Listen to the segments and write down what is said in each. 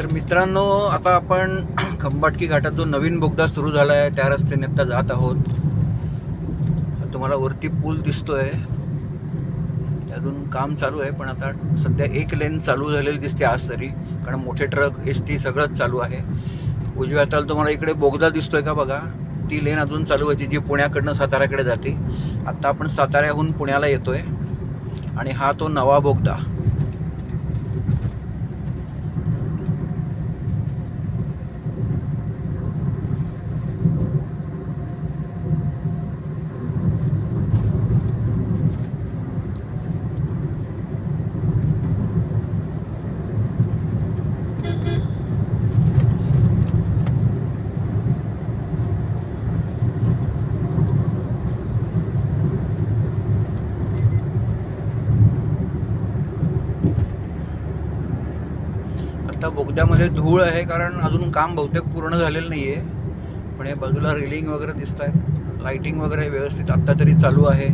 तर मित्रांनो, आता आपण खंबाटकी घाटात जो नवीन बोगदा सुरू झाला आहे त्या रस्त्याने आता जात आहोत. तुम्हाला वरती पूल दिसतोय, अजून काम चालू आहे, पण आता सध्या एक लेन चालू झालेली दिसते आज तरी, कारण मोठे ट्रक एसटी सगळंच चालू आहे. उजव्या हाताला तुम्हाला इकडे बोगदा दिसतोय का बघा, ती लेन अजून चालू व्हायची जी पुण्याकडनं साताऱ्याकडे जाते. आता आपण साताऱ्याहून पुण्याला येतोय आणि हा तो नवा बोगदा. आता बोगद्यामध्ये धूळ आहे, कारण अजून काम बहुतेक पूर्ण झालेलं नाही आहे. पण हे बाजूला रेलिंग वगैरे दिसत आहे, लाइटिंग वगैरे व्यवस्थित आत्ता तरी चालू आहे.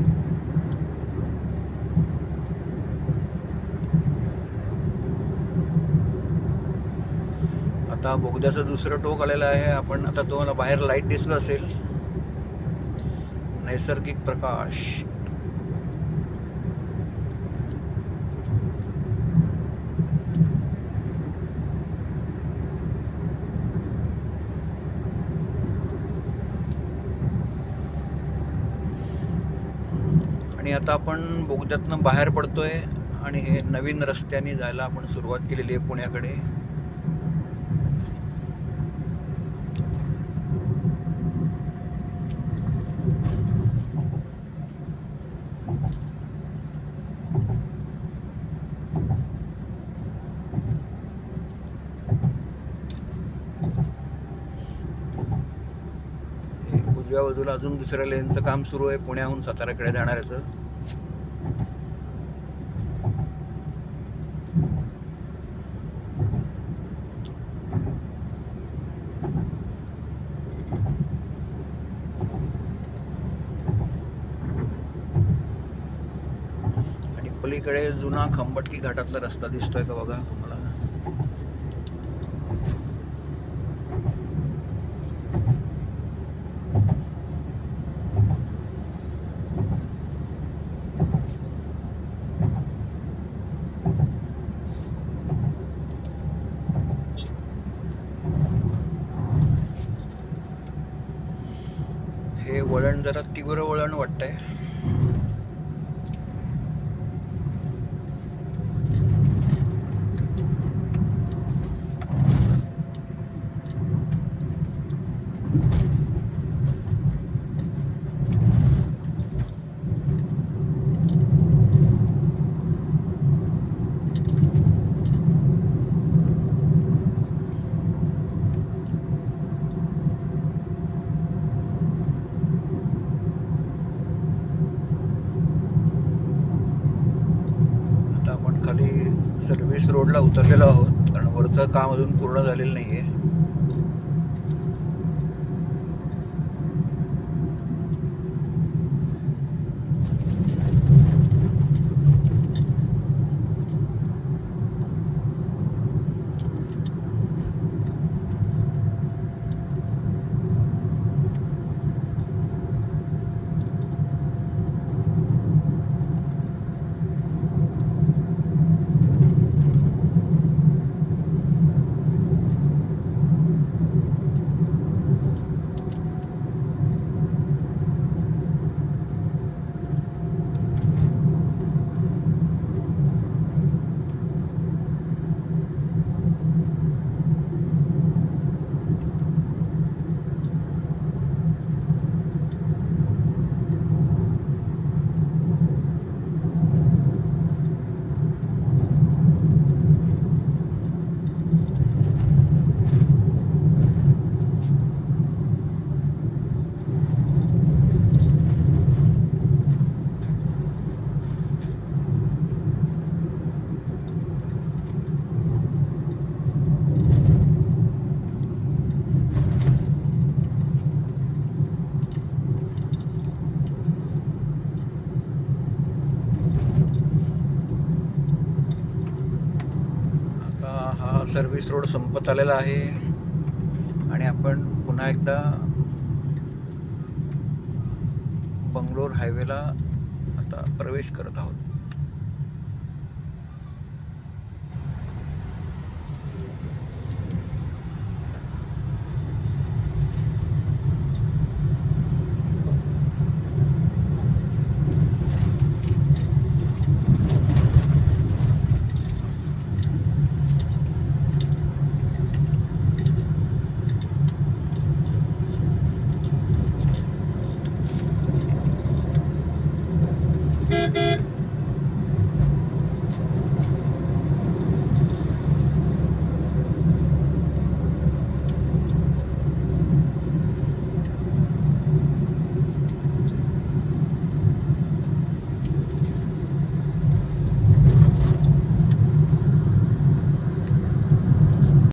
आता बोगद्याचं दुसरं टोक आलेलं आहे. आपण आता तुम्हाला बाहेर लाईट दिसलं असेल, नैसर्गिक प्रकाश. आणि आता आपण बोगद्यातनं बाहेर पडतोय आणि हे नवीन रस्त्याने जायला आपण सुरुवात केलेली आहे पुण्याकडे. उजव्या बाजूला अजून दुसऱ्या लेनचं काम सुरू आहे पुण्याहून साताऱ्याकडे जाणाऱ्याचं. आणि पलीकडे जुना खंबाटकी घाटातला रस्ता दिसतोय का बघा तुम्हाला. हे वळण जरा तीव्र वळण वाटतंय. खाली सर्व्हिस रोडला उतरलेलो आहोत, कारण वरचं काम अजून पूर्ण झालेलं नाहीये. हा सर्व्हिस रोड संपत आलेला आहे आणि आपण पुन्हा एकदा बंगलोर हायवेला आता प्रवेश करत आहोत.